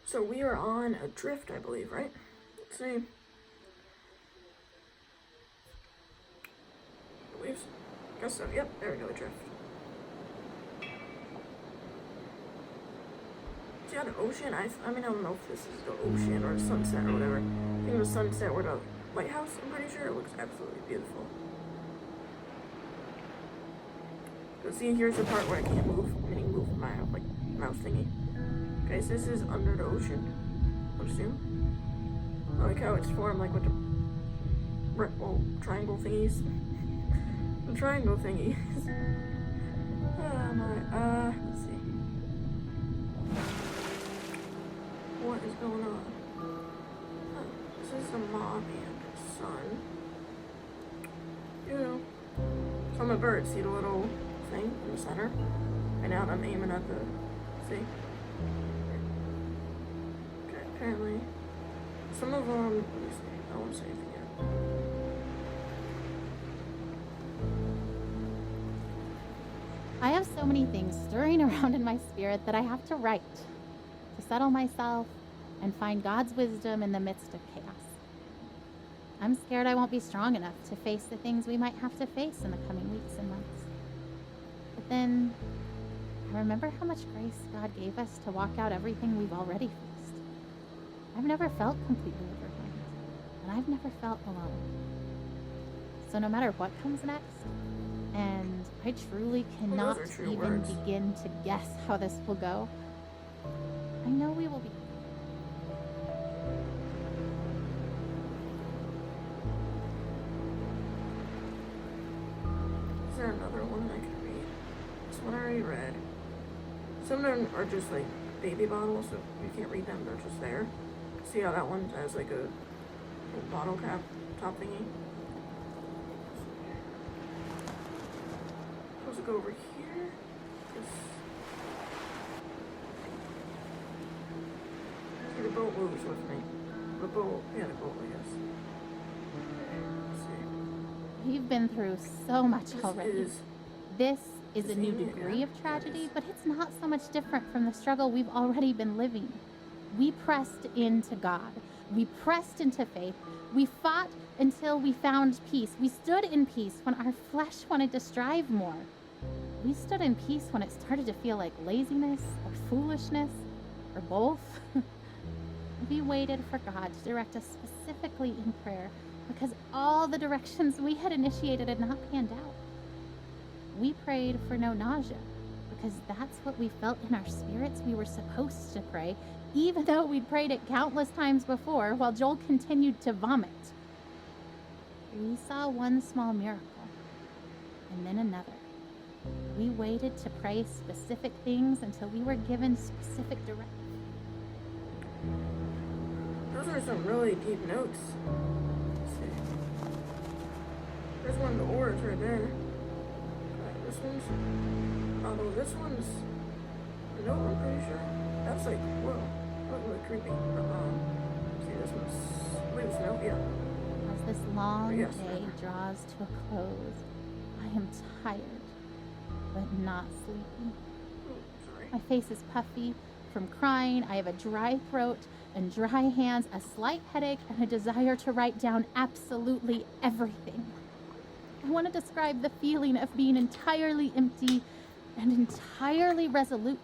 So we are on a drift, I believe, right? Let's see. I believe so. Guess so. Yep, there we go, a drift. See, on the ocean, I mean, I don't know if this is the ocean or sunset or whatever. I think it was sunset or the lighthouse, I'm pretty sure. It looks absolutely beautiful. So see, here's the part where I can't move, meaning move my, like, mouse thingy. Okay, so this is under the ocean, I would assume. I like how it's formed, like, with the triangle thingies. The triangle thingies. Oh my, let's see. What is going on? Huh. This is the mob and the sun. You know. So I'm a bird, see the little thing in the center? Right now I'm aiming at the, see? Okay, apparently. Some of them, let me see, I won't say anything yet. I have so many things stirring around in my spirit that I have to write to settle myself and find God's wisdom in the midst of chaos. I'm scared I won't be strong enough to face the things we might have to face in the coming weeks and months. But then I remember how much grace God gave us to walk out everything we've already faced. I've never felt completely overwhelmed, and I've never felt alone. So no matter what comes next, and I truly cannot even begin to guess how this will go, I know we will be. Is there another one I can read? This one I already read. Some of them are just like baby bottles, so you can't read them, they're just there. See how that one has like a bottle cap top thingy? Supposed to go over here? See, the boat moves with me. The boat, yeah, the boat, I guess. Let's see. We've been through so much already. This is a new degree of tragedy, but it's not so much different from the struggle we've already been living. We pressed into God. We pressed into faith. We fought until we found peace. We stood in peace when our flesh wanted to strive more. We stood in peace when it started to feel like laziness or foolishness or both. We waited for God to direct us specifically in prayer because all the directions we had initiated had not panned out. We prayed for no nausea because that's what we felt in our spirits we were supposed to pray, even though we'd prayed it countless times before while Joel continued to vomit. We saw one small miracle and then another. We waited to pray specific things until we were given specific directions. Those are some really deep notes. Let's see. There's one of the oars right there. This one's, although this one's, no, I'm pretty sure. That's like, whoa, that's really creepy. See, this one's, wait, it's no, yeah. As this long day draws to a close, I am tired, but not sleepy. Oh, sorry. My face is puffy from crying. I have a dry throat and dry hands, a slight headache, and a desire to write down absolutely everything. I want to describe the feeling of being entirely empty and entirely resolute.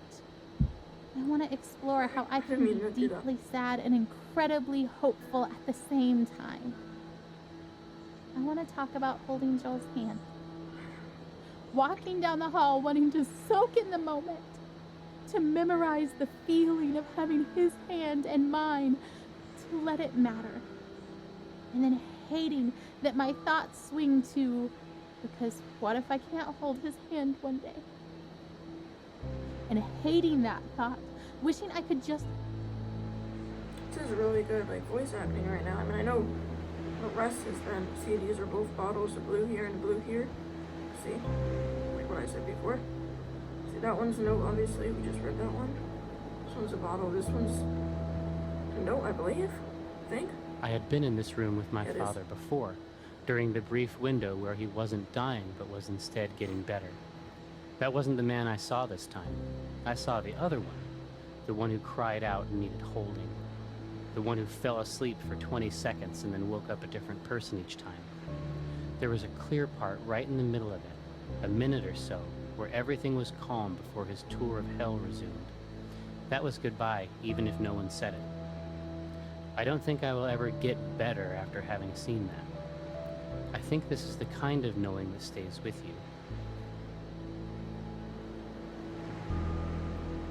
I want to explore how I can be deeply sad and incredibly hopeful at the same time. I want to talk about holding Joel's hand, walking down the hall wanting to soak in the moment, to memorize the feeling of having his hand and mine, to let it matter, and then hating that my thoughts swing to, because what if I can't hold his hand one day? And hating that thought, wishing I could just... This is really good, like, voice acting right now. I mean, I know the rest is then, see, these are both bottles, the blue here and the blue here. See? Like what I said before. See, that one's a note, obviously, we just read that one. This one's a bottle, this one's a note, I believe, I think. I had been in this room with my father before, during the brief window where he wasn't dying but was instead getting better. That wasn't the man I saw this time. I saw the other one, the one who cried out and needed holding, the one who fell asleep for 20 seconds and then woke up a different person each time. There was a clear part right in the middle of it, a minute or so, where everything was calm before his tour of hell resumed. That was goodbye, even if no one said it. I don't think I will ever get better after having seen that. I think this is the kind of knowing that stays with you.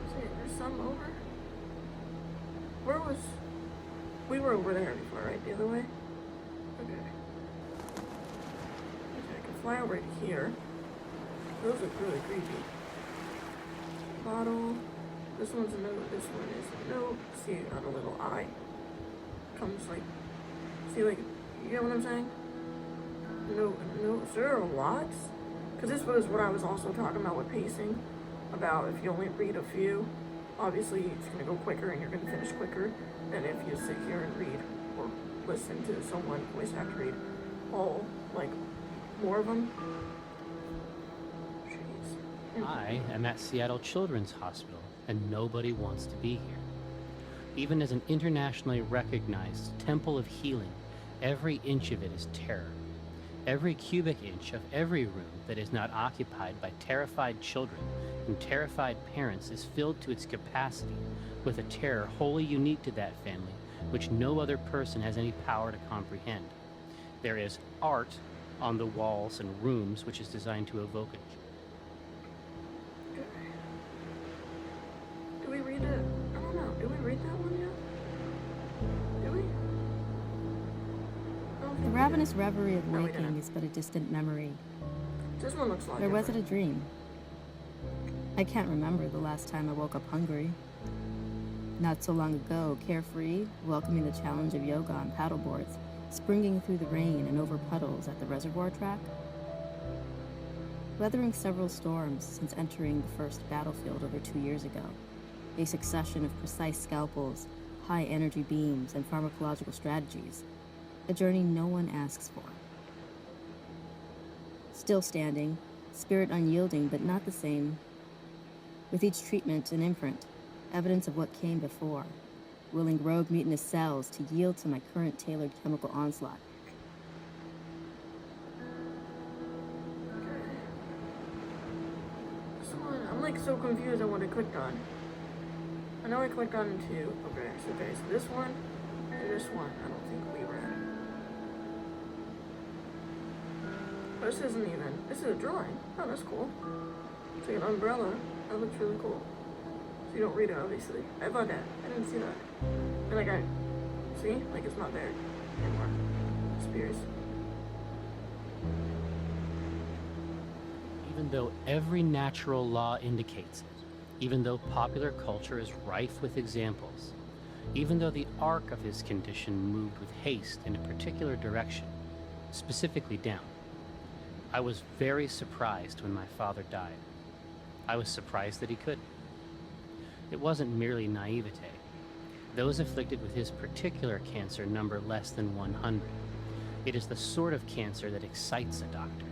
See, there's some over. Where was... We were over there before, right? The other way? Okay. Okay, I can fly over to here. Those look really creepy. Bottle. This one's a note. This one is a note. See, on a little eye. Comes like... See, like... You get what I'm saying? No, there are lots. Because this was what I was also talking about with pacing. About if you only read a few, obviously it's going to go quicker and you're going to finish quicker than if you sit here and read or listen to someone voice act read all, like, more of them. Jeez. I am at Seattle Children's Hospital, and nobody wants to be here. Even as an internationally recognized temple of healing, every inch of it is terror. Every cubic inch of every room that is not occupied by terrified children and terrified parents is filled to its capacity with a terror wholly unique to that family, which no other person has any power to comprehend. There is art on the walls and rooms which is designed to evoke it. Do we read it? I don't know. Did we read that one yet? Did we? I don't think The we ravenous did. reverie of No, we waking didn't. is but a distant memory. This one looks like Or was it a different. dream? I can't remember the last time I woke up hungry. Not so long ago, carefree, welcoming the challenge of yoga on paddleboards, springing through the rain and over puddles at the reservoir track. Weathering several storms since entering the first battlefield over 2 years ago. A succession of precise scalpels, high energy beams, and pharmacological strategies. A journey no one asks for. Still standing, spirit unyielding but not the same. With each treatment an imprint, evidence of what came before. Willing rogue mutinous cells to yield to my current tailored chemical onslaught. This one, I'm like so confused on what I clicked on. I know I clicked on 2. Okay, so this one and this one, I don't think we read. This isn't even, this is a drawing. Oh, that's cool. It's like an umbrella. That looks really cool. So you don't read it, obviously. I thought that. I didn't see that. And like see? Like it's not there anymore. Spears. Even though every natural law indicates it, even though popular culture is rife with examples, even though the arc of his condition moved with haste in a particular direction, specifically down, I was very surprised when my father died. I was surprised that he could. It wasn't merely naivete. Those afflicted with his particular cancer number less than 100. It is the sort of cancer that excites a doctor.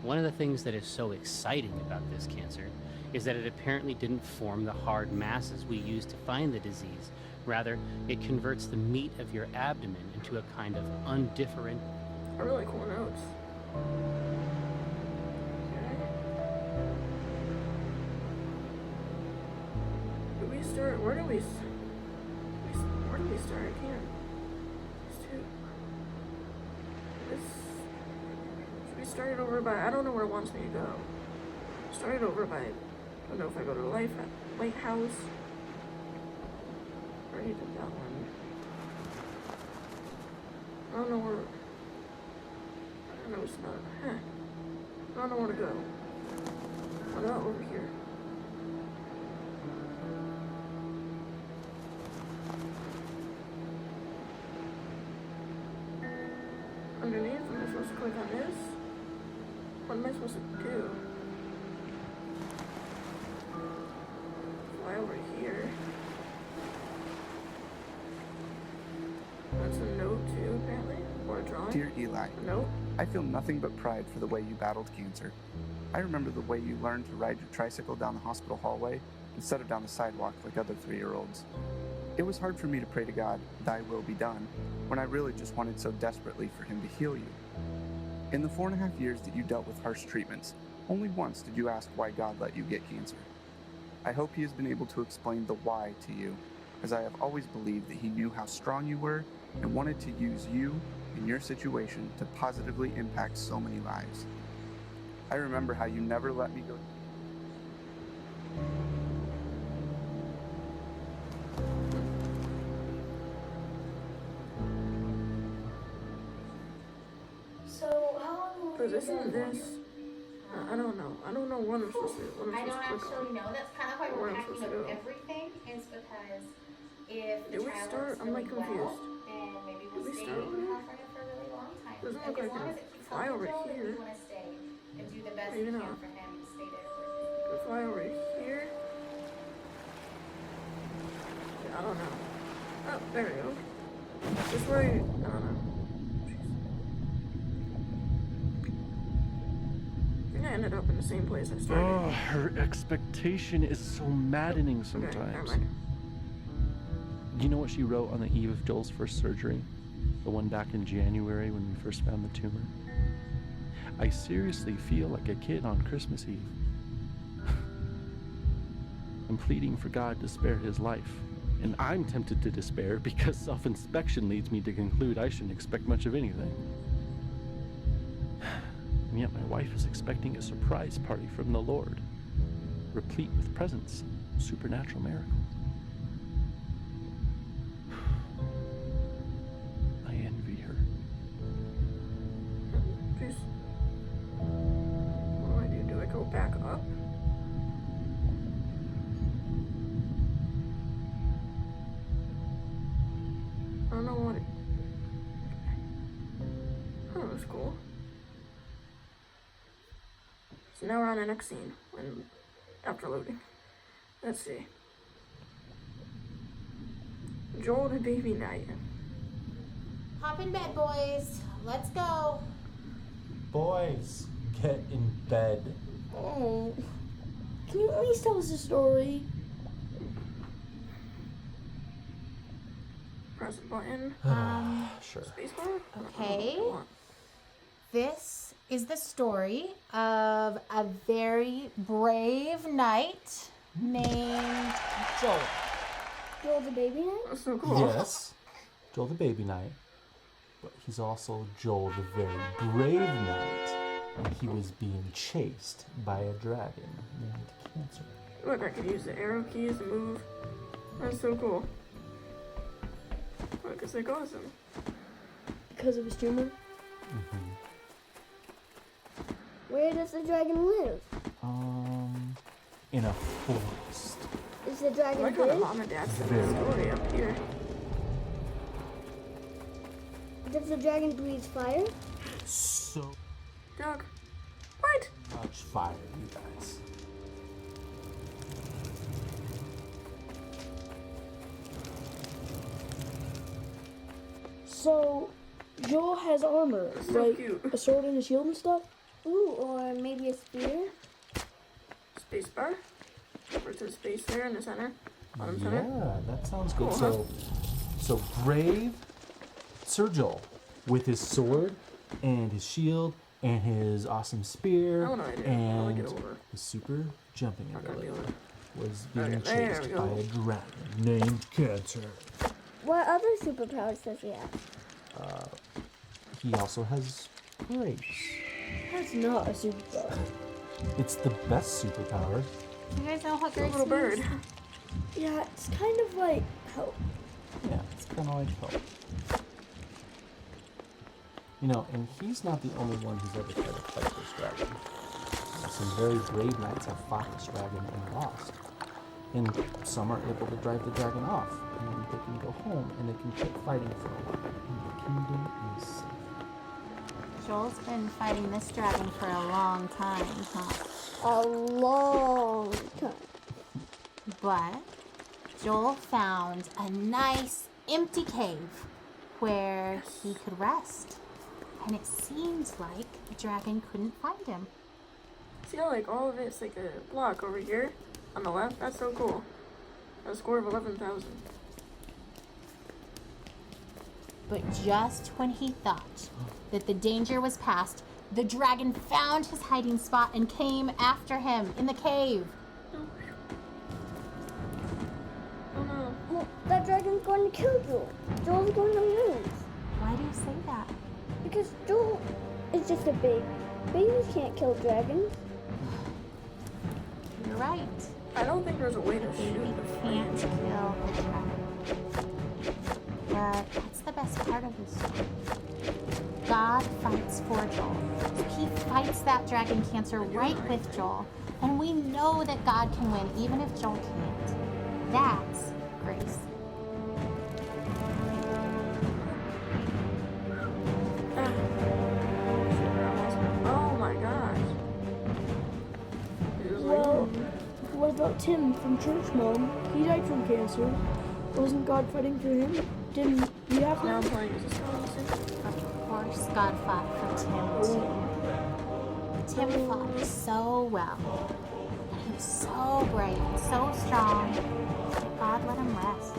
One of the things that is so exciting about this cancer is that it apparently didn't form the hard masses we use to find the disease. Rather, it converts the meat of your abdomen into a kind of undifferent. Are really cool notes. Okay. Do we start? Where do we start? I can't. There's 2. This. Should we start it over by? I don't know where it wants me to go. Start it over by. I don't know if I go to Lighthouse. I already did that one. I don't know where. I don't know, it's not. I don't know where to go. Oh no, over here. Underneath, am I supposed to click on this? What am I supposed to do? Fly over here. That's a note too, apparently. Or a drawing. Dear Eli, A note? I feel nothing but pride for the way you battled cancer. I remember the way you learned to ride your tricycle down the hospital hallway instead of down the sidewalk like other 3-year-olds. It was hard for me to pray to God, "Thy will be done," when I really just wanted so desperately for him to heal you. In the 4.5 years that you dealt with harsh treatments, only once did you ask why God let you get cancer. I hope he has been able to explain the why to you, as I have always believed that he knew how strong you were and wanted to use you in your situation to positively impact so many lives. I remember how you never let me go. So, how long will Because you isn't been this... I don't know. I don't know what I'm supposed to do. What I'm I don't supposed to click actually on. know. That's kind of why Where we're I'm packing supposed to up go. everything. Is because if Did the we child start? looks I'm, like, really well, confused. then maybe Did we'll we stay start in over there? California for a really long time. Doesn't And look as like long a as it keeps fly helping over Joel, then here. we want to stay and do the best Maybe we can not. for him and stay there with Go fly over here. Yeah, I don't know. Oh, there we go. This way. I don't know. I think I ended up in the same place I started. Oh, her expectation is so maddening Okay, never sometimes. mind. Do you know what she wrote on the eve of Joel's first surgery? The one back in January when we first found the tumor? I seriously feel like a kid on Christmas Eve. I'm pleading for God to spare his life. And I'm tempted to despair because self-inspection leads me to conclude I shouldn't expect much of anything. And yet my wife is expecting a surprise party from the Lord, replete with presents, supernatural miracles. I envy her. Jeez. What do? Do I go back up? I don't know what it... Oh, that was cool. So now we're on the next scene, when after loading. Let's see. Joel to baby night. Hop in bed, boys. Let's go. Boys, get in bed. Oh, can you at least tell us a story? Press a button. Sure. Spacebar? Okay. This is the story of a very brave knight named Joel. Joel the baby night? That's so cool. Yes, Joel the baby knight, but he's also Joel the very brave knight, and he was being chased by a dragon named Cancer. Look, I could use the arrow keys to move. That's so cool. Look, it's like awesome. Because of his tumor? Mm-hmm. Where does the dragon live? In a forest. Is the I dragon like how the big? mom and dad said the story up here. Does the dragon breathe fire? So Doug. What? much fire, you guys. So, Joel has armor, That's so cute. a sword and a shield and stuff? Ooh, or maybe a spear? Spacebar. Or to space there in the center. Bottom center. Yeah, that sounds good. Cool, So brave Sir Joel with his sword and his shield and his awesome spear I have no idea how to get and over. his super jumping Not gonna be ability able to. was being Okay, there chased we by go. a dragon named Cancer. What other superpowers does he have? He also has grace. That's not a superpower. It's the best superpower. You guys know what It's a grace little bird. means? Yeah, it's kind of like help. Yeah, it's kind of like help. You know, and he's not the only one who's ever tried to fight this dragon. Some very brave knights have fought this dragon and lost. And some are able to drive the dragon off, and then they can go home and they can quit fighting for a while. And the kingdom is safe. Joel's been fighting this dragon for a long time, huh? A long time. But Joel found a nice empty cave where he could rest. And it seems like the dragon couldn't find him. See how like all of it's like a block over here? on the left. That's so cool. A score of 11,000. But just when he thought that the danger was past, the dragon found his hiding spot and came after him in the cave. Oh no. Well, that dragon's going to kill Joel. Joel's going to lose. Why do you say that? Because Joel is just a baby. Babies can't kill dragons. You're right. I don't think there's a way to shoot Baby the can't flame. kill the dragon. But that's the best part of this story. God fights for Joel. He fights that dragon cancer right with Joel. And we know that God can win even if Joel can't. That's grace. Oh my gosh. It was like, Well, what about Tim from Church Mom? He died from cancer. Wasn't God fighting for him? Didn't we have now I'm to? playing. Is this conversation? Of course, God fought for Tim too. Tim fought so well. And he was so brave and so strong that God let him rest.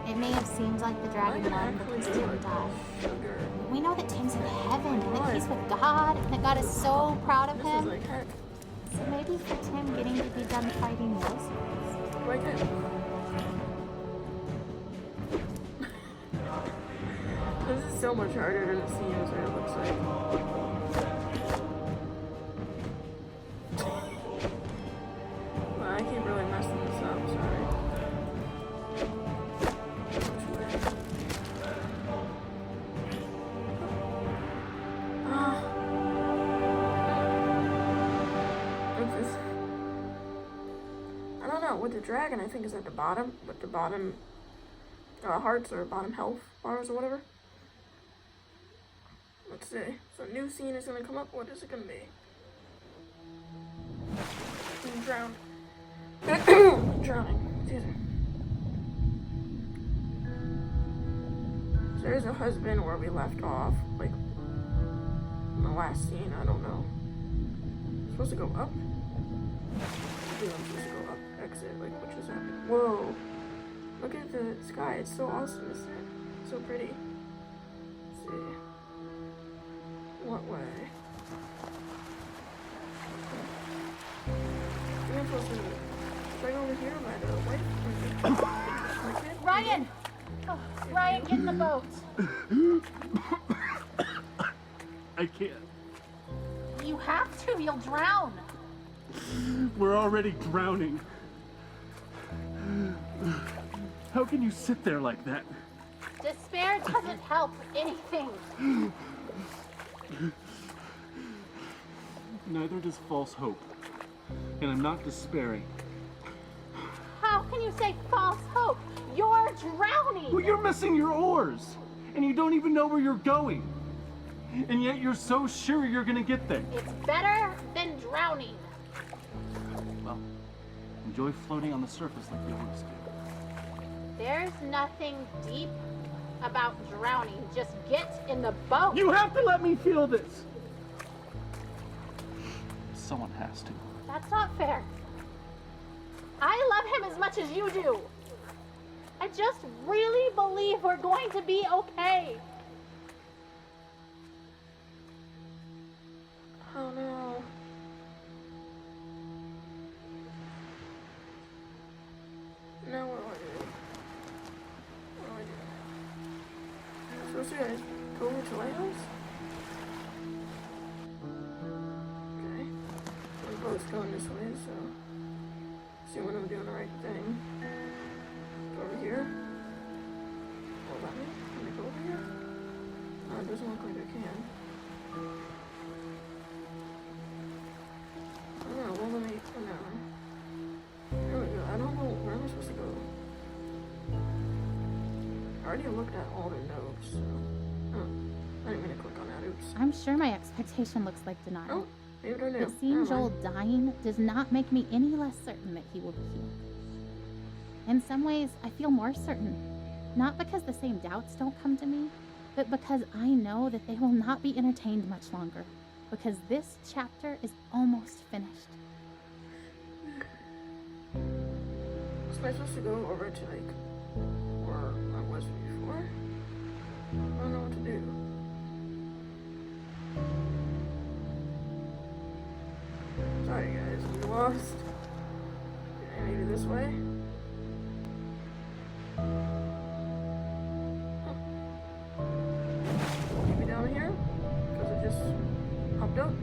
It may have seemed like the dragon won because Tim died. Sugar. We know that Tim's in heaven and that he's with God and that God is so proud of This is him. like heck. So maybe for Tim getting to be done fighting was Like it. This is so much harder than it seems or it looks like. Well, I keep really messing this up, sorry. I don't know, with the dragon I think is at the bottom, but the bottom hearts or bottom health bars or whatever. Let's see. So new scene is gonna come up. What is it gonna be? Drown. Drowning. Excuse me. So there's a husband where we left off, like in the last scene. I don't know. I'm supposed to go up. I think I'm supposed to go up. Exit. Like what just happened? Whoa! Look at the sky. It's so awesome, isn't it? So pretty. Let's see. What way? I think I'm supposed to. Should I go over here by the white? Ryan! Oh, Ryan, get in the boat. I can't. You have to, you'll drown. We're already drowning. How can you sit there like that? Despair doesn't help anything. Neither does false hope. And I'm not despairing. How can you say false hope? You're drowning. Well, you're missing your oars. And you don't even know where you're going. And yet you're so sure you're gonna get there. It's better than drowning. Well, enjoy floating on the surface like you always do. There's nothing deep about drowning. Just get in the boat. You have to let me feel this. Someone has to. That's not fair. I love him as much as you do. I just really believe we're going to be okay. Oh no. Now what do I do? What do I do? I'm supposed to guys go over to Lighthouse? Okay. The boat's going this way, so see when I'm doing the right thing. Go over here. What about me? Can I go over here? No, it doesn't look like I can. I don't know, well let me, oh no. There we go, I don't know, where am I supposed to go? I already looked at all the notes, so, oh, I didn't mean to click on that, oops. I'm sure my expectation looks like denial. Oh, maybe I do. But seeing Never Joel mind. dying does not make me any less certain that he will be healed. In some ways, I feel more certain. Not because the same doubts don't come to me, but because I know that they will not be entertained much longer. Because this chapter is almost finished. Am I supposed to go over to like where I was before? I don't know what to do. Sorry guys, I'm lost. Okay, maybe this way? Maybe down here? Because it just popped up.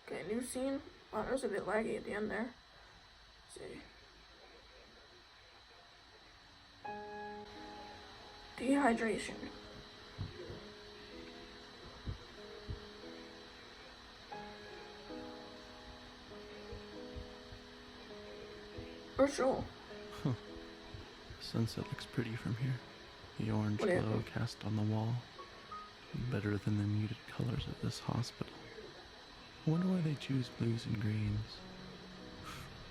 Okay, new scene. Wow, that was a bit laggy at the end there. Let's see. Dehydration. Where's Joel? Sunset looks pretty from here. The orange What is glow it? cast on the wall. Better than the muted colors of this hospital. I wonder why they choose blues and greens.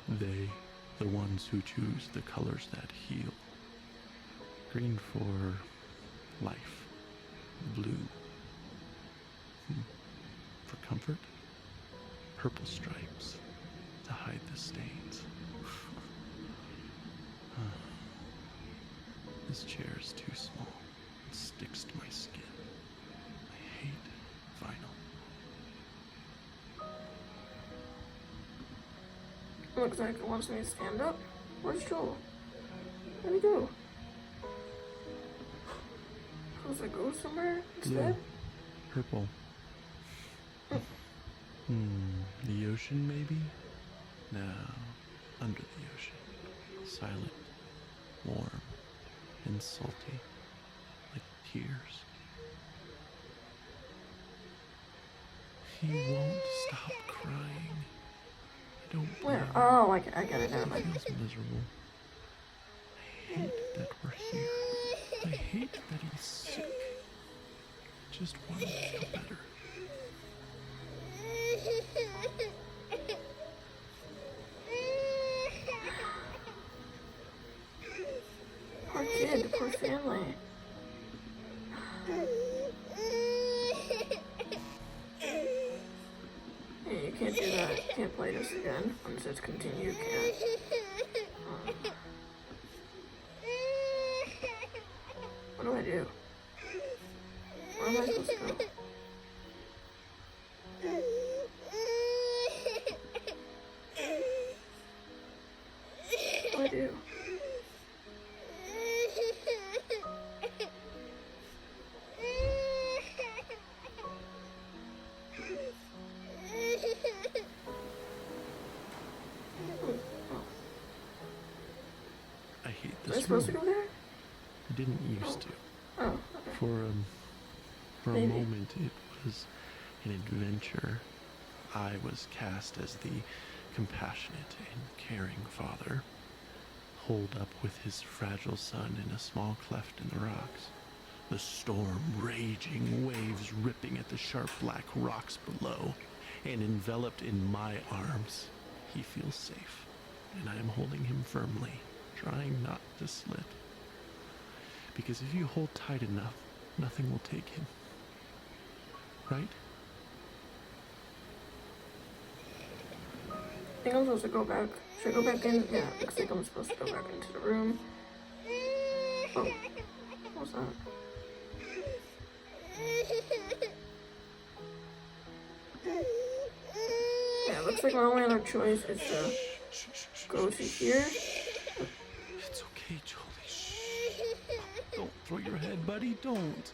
They, the ones who choose the colors that heal. Green for life. Blue for comfort. Purple stripes to hide the stains. This chair is too small. It sticks to my skin. I hate vinyl. Looks like it wants me to stand up. Where's Joel? Where'd he go? Supposed to go somewhere instead? Purple. The ocean, maybe? No, under the ocean. Silent, warm, and salty, like tears. He won't stop crying. I don't Where? blame him. Oh, I get it now. He feels miserable. I hate that we're here. I hate that he's sick. I just want him to feel better. Poor kid, poor family. Hey, you can't do that. You can't play this again. Once it's continue, you can't. What do I do? Where am I supposed to go? What do I do? I hate Am I this supposed to room. go there? I didn't used to. Oh, okay. For a Maybe. moment, it was an adventure. I was cast as the compassionate and caring father, holed up with his fragile son in a small cleft in the rocks. The storm raging, waves ripping at the sharp black rocks below, and enveloped in my arms, he feels safe, and I am holding him firmly, trying not to slip. Because if you hold tight enough, nothing will take him. Right? I think I'm supposed to go back. Should I go back in? Yeah, looks like I'm supposed to go back into the room. Oh, what was that? Yeah, looks like my only other choice is to go to here. It's okay, Jolie. Shh. Don't throw your head, buddy. Don't.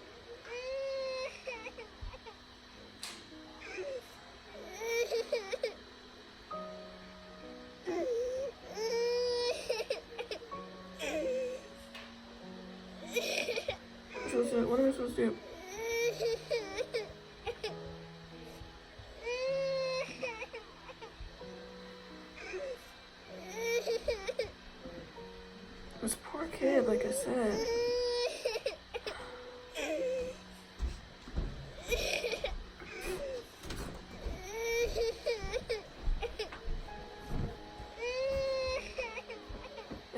What am I supposed to do? This poor kid, like I said.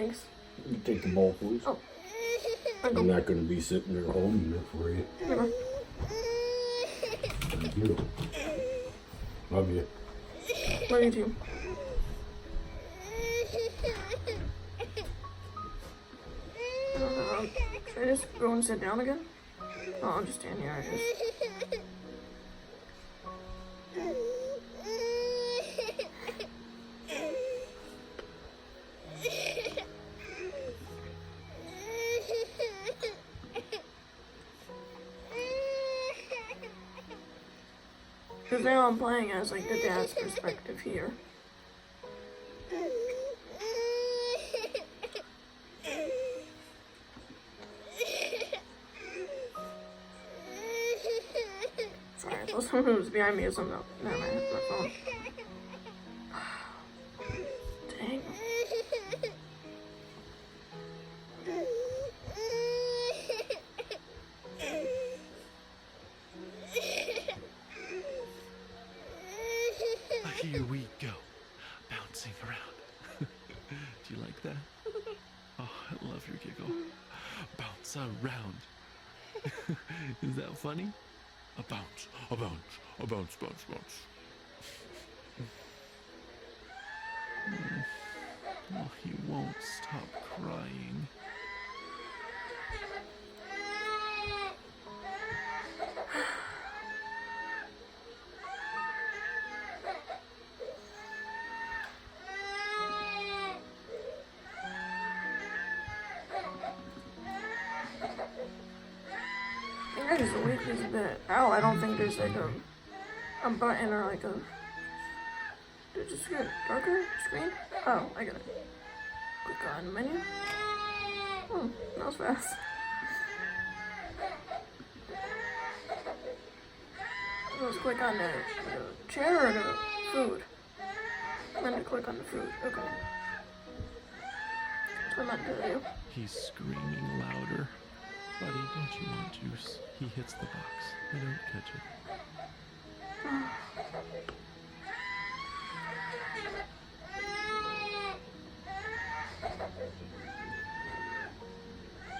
Thanks. You take the ball, please. Oh. I'm not going to be sitting there holding it for you. Never. Thank you. Love you. Love you too. Should I just go and sit down again? Oh, I'll just stand here, I guess. Because now I'm playing as like the dad's perspective here. Sorry, I thought someone was behind me or something. Never mind, it's my phone. Dang. Here we go, bouncing around. Do you like that? Oh, I love your giggle. Bounce around. Is that funny? A bounce, a bounce, a bounce, bounce, bounce. Oh, he won't stop crying. I think I just wait this bit. Ow, I don't think there's like a button or like a... Did it just get darker screen? Oh, I got it. Click on menu. Oh, that was fast. Let's click on the chair or the food. Then to click on the food. Okay. That's what I meant to do. He's screaming louder. Buddy, don't you want juice? He hits the box. I don't catch it.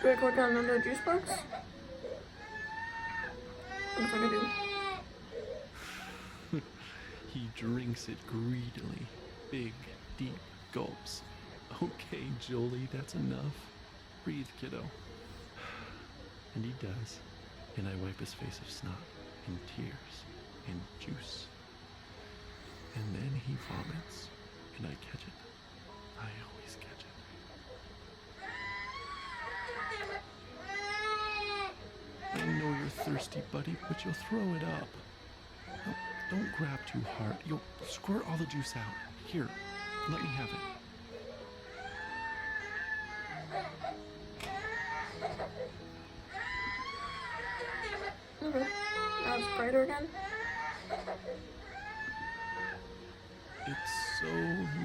Do I click on another juice box? What if I do? He drinks it greedily. Big, deep gulps. Okay, Jolie, that's enough. Breathe, kiddo. And he does. And I wipe his face of snot, and tears, and juice. And then he vomits, and I catch it. I always catch it. I know you're thirsty, buddy, but you'll throw it up. No, don't grab too hard. You'll squirt all the juice out. Here, let me have it. Okay. Now it's brighter again. It's so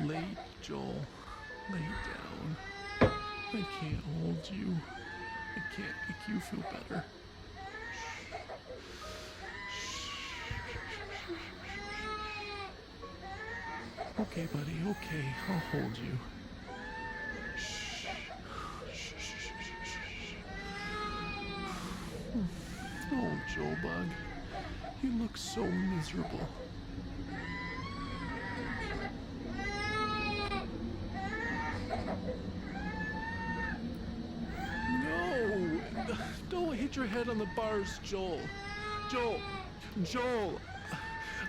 late, Joel. Lay down. I can't hold you. I can't make you feel better. Okay, buddy, okay. I'll hold you. Oh, Joel Bug. You look so miserable. No! Don't hit your head on the bars, Joel. Joel!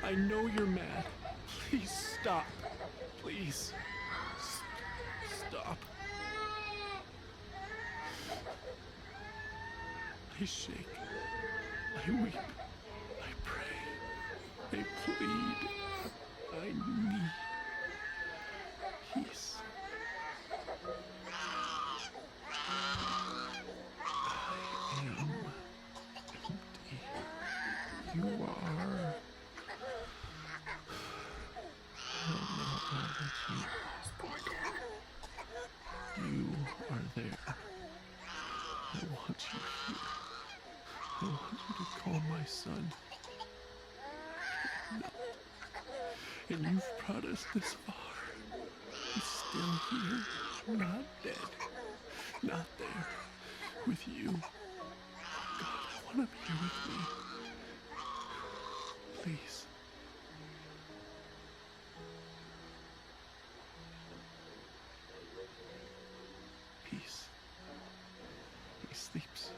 I know you're mad. Please stop. Please. Stop. I shake. I weep. I pray. I plead. I need peace. I am empty. You are. I don't know how to you. You are there. I want you here. I want you to call my son. And you've brought us this far. He's still here. not dead. Not there. With you. God, I want to be here with me. Please. Peace. He sleeps.